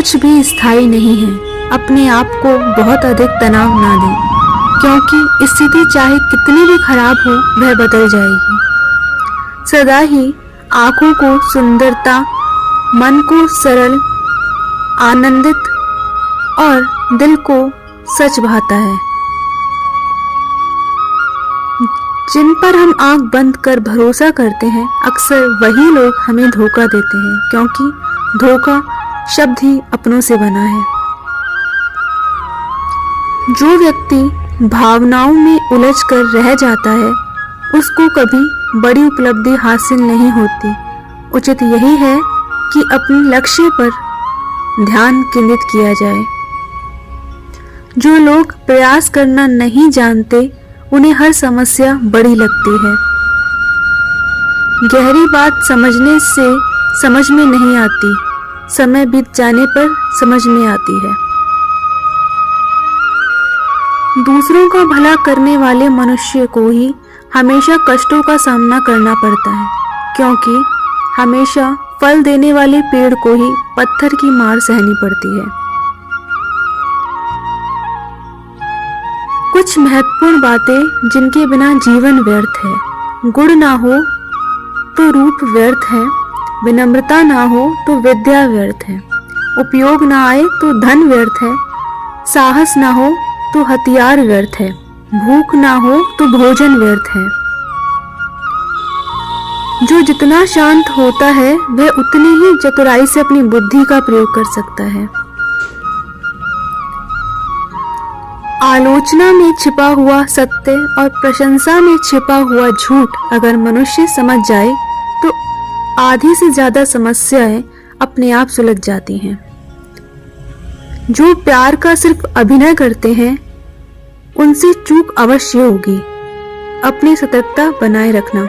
कुछ भी स्थायी नहीं है। अपने आप को बहुत अधिक तनाव ना दें, क्योंकि स्थिति चाहे कितनी भी खराब हो वह बदल जाएगी। सदा ही आंखों को सुंदरता, मन को सरल, आनंदित और दिल को सच भाता है। जिन पर हम आंख बंद कर भरोसा करते हैं, अक्सर वही लोग हमें धोखा देते हैं, क्योंकि धोखा शब्द ही अपनों से बना है। जो व्यक्ति भावनाओं में उलझ कर रह जाता है, उसको कभी बड़ी उपलब्धि हासिल नहीं होती। उचित यही है कि अपने लक्ष्य पर ध्यान केंद्रित किया जाए। जो लोग प्रयास करना नहीं जानते, उन्हें हर समस्या बड़ी लगती है। गहरी बात समझने से समझ में नहीं आती, समय बीत जाने पर समझ में आती है। दूसरों का भला करने वाले मनुष्य को ही हमेशा कष्टों का सामना करना पड़ता है, क्योंकि हमेशा फल देने वाले पेड़ को ही पत्थर की मार सहनी पड़ती है। कुछ महत्वपूर्ण बातें जिनके बिना जीवन व्यर्थ है। गुण ना हो तो रूप व्यर्थ है, विनम्रता ना हो तो विद्या व्यर्थ है, उपयोग ना आए तो धन व्यर्थ है, साहस ना हो तो हथियार व्यर्थ है, भूख ना हो तो भोजन व्यर्थ है। जो जितना शांत होता है वह उतनी ही चतुराई से अपनी बुद्धि का प्रयोग कर सकता है। आलोचना में छिपा हुआ सत्य और प्रशंसा में छिपा हुआ झूठ अगर मनुष्य समझ जाए तो आधी से ज्यादा समस्याएं अपने आप सुलझ जाती हैं। जो प्यार का सिर्फ अभिनय करते हैं, उनसे चूक अवश्य होगी। अपनी सतर्कता बनाए रखना।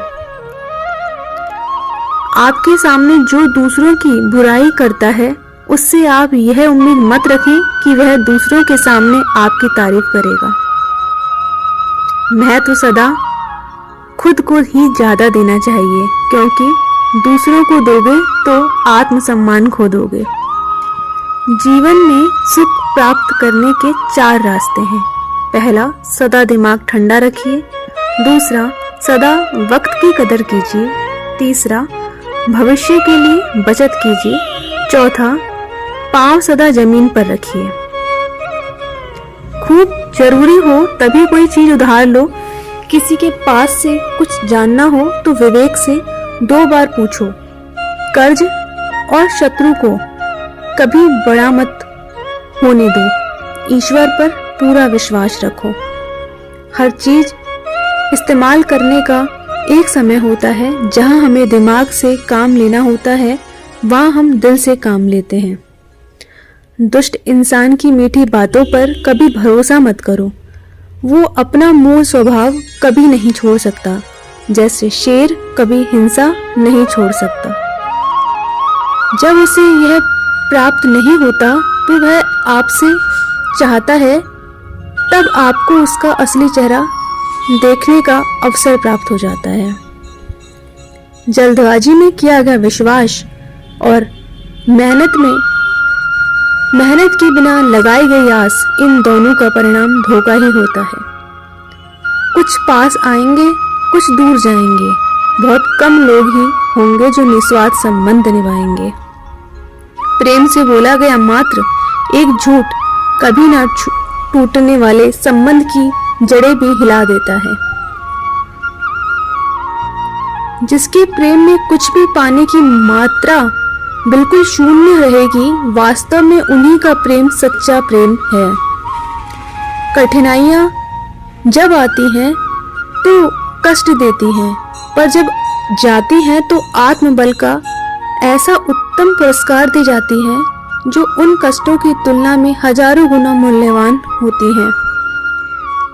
आपके सामने जो दूसरों की बुराई करता है, उससे आप यह उम्मीद मत रखें कि वह दूसरों के सामने आपकी तारीफ करेगा। महत्व सदा खुद को ही ज्यादा देना चाहिए, क्योंकि दूसरों को दोगे तो आत्मसम्मान खो दोगे। जीवन में सुख प्राप्त करने के 4 रास्ते हैं। पहला, सदा दिमाग ठंडा रखिए। दूसरा, सदा वक्त की कदर कीजिए। तीसरा, भविष्य के लिए बचत कीजिए। चौथा, पांव सदा जमीन पर रखिए। खूब जरूरी हो तभी कोई चीज उधार लो। किसी के पास से कुछ जानना हो तो विवेक से 2 बार पूछो। कर्ज और शत्रु को कभी बड़ा मत होने दो। ईश्वर पर पूरा विश्वास रखो। हर चीज इस्तेमाल करने का एक समय होता है। जहां हमें दिमाग से काम लेना होता है, वहां हम दिल से काम लेते हैं। दुष्ट इंसान की मीठी बातों पर कभी भरोसा मत करो। वो अपना मूल स्वभाव कभी नहीं छोड़ सकता, जैसे शेर कभी हिंसा नहीं छोड़ सकता। जब उसे यह प्राप्त नहीं होता तो वह आपसे चाहता है, तब आपको उसका असली चेहरा देखने का अवसर प्राप्त हो जाता है। जल्दबाजी में किया गया विश्वास और मेहनत के बिना लगाई गई आस, इन दोनों का परिणाम धोखा ही होता है। कुछ पास आएंगे, कुछ दूर जाएंगे। बहुत कम लोग ही होंगे जो निस्वार्थ संबंध निभाएंगे। प्रेम से बोला गया मात्र एक झूठ कभी ना टूटने वाले संबंध की जड़ें भी हिला देता है। जिसके प्रेम में कुछ भी पाने की मात्रा बिल्कुल शून्य रहेगी, वास्तव में उन्हीं का प्रेम सच्चा प्रेम है। कठिनाइयां जब आती हैं तो कष्ट देती हैं, पर जब जाती हैं तो आत्मबल का ऐसा उत्तम पुरस्कार दी जाती है जो उन कष्टों की तुलना में हजारों गुना मूल्यवान होती हैं।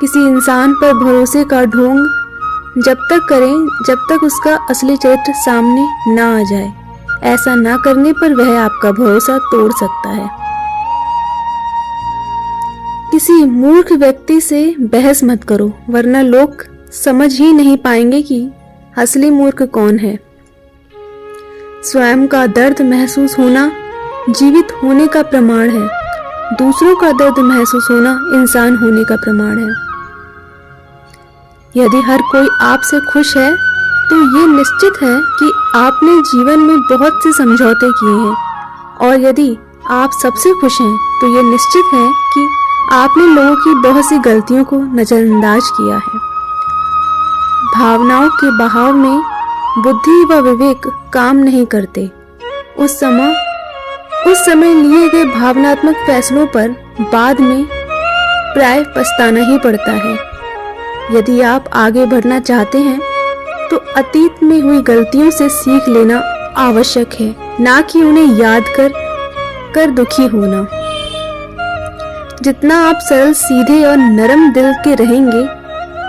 किसी इंसान पर भरोसे का ढोंग जब तक करें जब तक उसका असली चरित्र सामने ना आ जाए। ऐसा ना करने पर वह आपका भरोसा तोड़ सकता है। किसी मूर्ख व्यक्ति से बहस मत करो, वरना लोग समझ ही नहीं पाएंगे कि असली मूर्ख कौन है। स्वयं का दर्द महसूस होना जीवित होने का प्रमाण है। दूसरों का दर्द महसूस होना इंसान होने का प्रमाण है। यदि हर कोई आपसे खुश है तो ये निश्चित है कि आपने जीवन में बहुत से समझौते किए हैं, और यदि आप सबसे खुश हैं तो ये निश्चित है कि आपने लोगों की बहुत सी गलतियों को नजरअंदाज किया है। भावनाओं के बहाव में बुद्धि व विवेक काम नहीं करते। उस समय लिए गए भावनात्मक फैसलों पर बाद में प्राय पछताना ही पड़ता है। यदि आप आगे बढ़ना चाहते हैं तो अतीत में हुई गलतियों से सीख लेना आवश्यक है, ना कि उन्हें याद कर दुखी होना। जितना आप सरल, सीधे और नरम दिल के रहेंगे,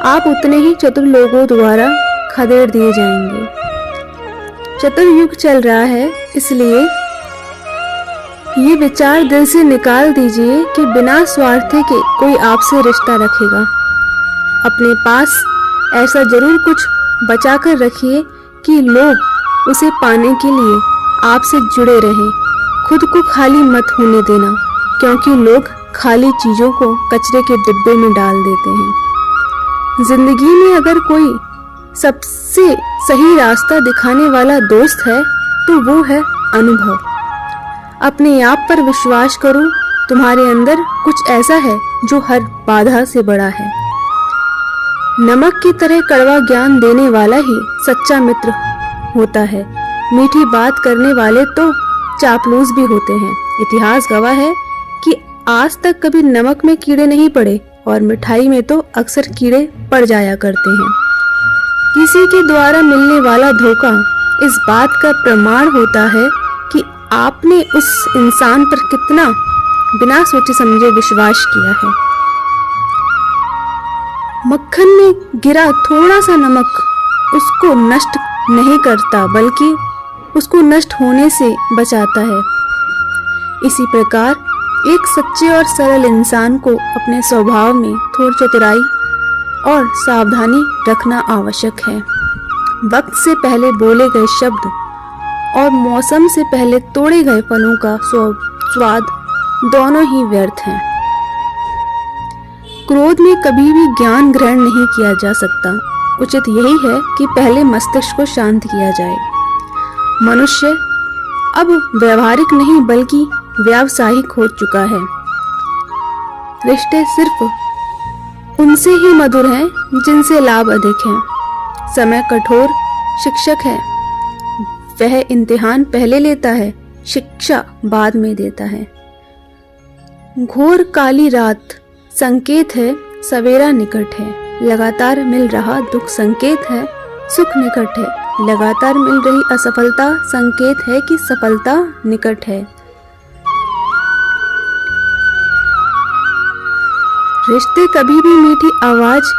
आप उतने ही चतुर लोगों द्वारा खदेड़ दिए जाएंगे। चतुर युग चल रहा है, इसलिए ये विचार दिल से निकाल दीजिए कि बिना स्वार्थ के कोई आपसे रिश्ता रखेगा। अपने पास ऐसा जरूर कुछ बचा कर रखिए कि लोग उसे पाने के लिए आपसे जुड़े रहें। खुद को खाली मत होने देना, क्योंकि लोग खाली चीजों को कचरे के डिब्बे में डाल देते हैं। जिंदगी में अगर कोई सबसे सही रास्ता दिखाने वाला दोस्त है तो वो है अनुभव। अपने आप पर विश्वास करो, तुम्हारे अंदर कुछ ऐसा है जो हर बाधा से बड़ा है। नमक की तरह कड़वा ज्ञान देने वाला ही सच्चा मित्र होता है। मीठी बात करने वाले तो चापलूस भी होते हैं। इतिहास गवाह है कि आज तक कभी नमक में कीड़े नहीं पड़े, और मिठाई में तो अक्सर कीड़े पड़ जाया करते हैं। किसी के द्वारा मिलने वाला धोखा इस बात का प्रमाण होता है कि आपने उस इंसान पर कितना बिना सोचे समझे विश्वास किया है। मक्खन में गिरा थोड़ा सा नमक उसको नष्ट नहीं करता, बल्कि उसको नष्ट होने से बचाता है। इसी प्रकार एक सच्चे और सरल इंसान को अपने स्वभाव में थोड़ी चतुराई और सावधानी रखना आवश्यक है। वक्त से पहले बोले गए शब्द और मौसम से पहले तोड़े गए फलों का स्वाद दोनों ही व्यर्थ हैं। क्रोध में कभी भी ज्ञान ग्रहण नहीं किया जा सकता। उचित यही है कि पहले मस्तिष्क को शांत किया जाए। मनुष्य अब व्यवहारिक नहीं बल्कि व्यावसायिक हो चुका है। रिश्ते सिर्फ उनसे ही मधुर हैं जिनसे लाभ अधिक है। समय कठोर शिक्षक है, वह इम्तिहान पहले लेता है, शिक्षा बाद में देता है। घोर काली रात संकेत है सवेरा निकट है। लगातार मिल रहा दुख संकेत है सुख निकट है। लगातार मिल रही असफलता संकेत है कि सफलता निकट है। रिश्ते कभी भी मीठी आवाज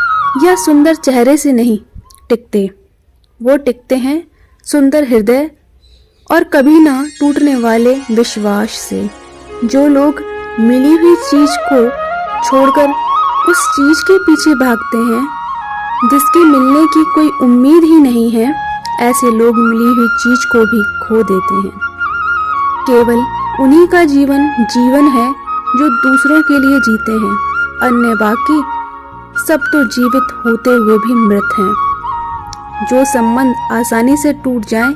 या सुंदर चेहरे से नहीं टिकते, वो टिकते हैं सुंदर हृदय और कभी ना टूटने वाले विश्वास से। जो लोग मिली हुई चीज को छोड़कर उस चीज के पीछे भागते हैं जिसके मिलने की कोई उम्मीद ही नहीं है, ऐसे लोग मिली हुई चीज को भी खो देते हैं। केवल उन्हीं का जीवन है जो दूसरों के लिए जीते हैं। अन्य बाकी सब तो जीवित होते हुए भी मृत हैं। जो संबंध आसानी से टूट जाए,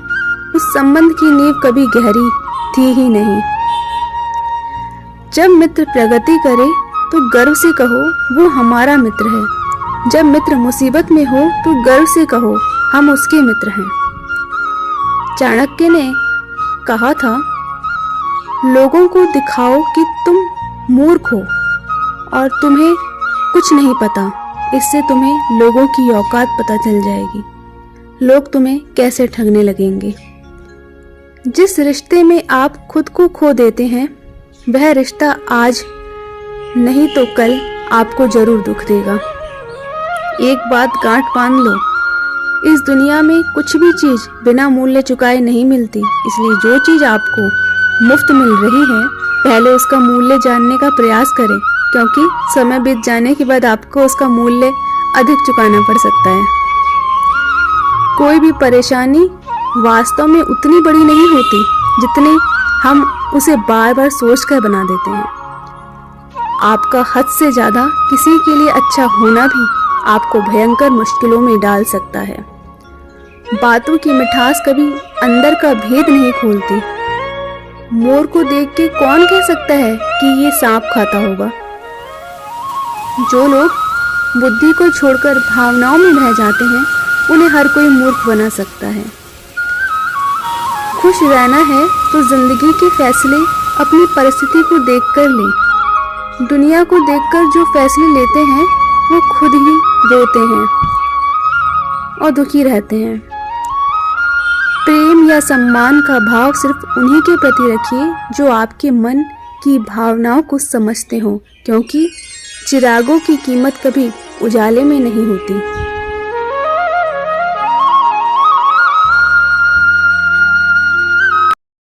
उस संबंध की नींव कभी गहरी थी ही नहीं। जब मित्र प्रगति करे तो गर्व से कहो वो हमारा मित्र है। जब मित्र मुसीबत में हो तो गर्व से कहो हम उसके मित्र हैं। चाणक्य ने कहा था, लोगों को दिखाओ कि तुम मूर्ख हो और तुम्हें कुछ नहीं पता, इससे तुम्हें लोगों की औकात पता चल जाएगी। लोग तुम्हें कैसे ठगने लगेंगे। जिस रिश्ते में आप खुद को खो देते हैं, वह रिश्ता आज नहीं तो कल आपको जरूर दुख देगा। एक बात गांठ बांध लो, इस दुनिया में कुछ भी चीज बिना मूल्य चुकाए नहीं मिलती। इसलिए जो चीज आपको मुफ्त मिल रही है, पहले उसका मूल्य जानने का प्रयास करें, क्योंकि समय बीत जाने के बाद आपको उसका मूल्य अधिक चुकाना पड़ सकता है। कोई भी परेशानी वास्तव में उतनी बड़ी नहीं होती जितने हम उसे बार बार सोचकर बना देते हैं। आपका हद से ज़्यादा किसी के लिए अच्छा होना भी आपको भयंकर मुश्किलों में डाल सकता है। बातों की मिठास कभी अंदर का भेद नहीं खोलती। मोर को देख के कौन कह सकता है कि ये सांप खाता होगा। जो लोग बुद्धि को छोड़कर भावनाओं में बह जाते हैं, उन्हें हर कोई मूर्ख बना सकता है। खुश रहना है तो जिंदगी के फैसले अपनी परिस्थिति को देखकर लें। दुनिया को देखकर जो फैसले लेते हैं वो खुद ही रोते हैं और दुखी रहते हैं। प्रेम या सम्मान का भाव सिर्फ उन्हीं के प्रति रखिए जो आपके मन की भावनाओं को समझते हो, क्योंकि चिरागों की कीमत कभी उजाले में नहीं होती।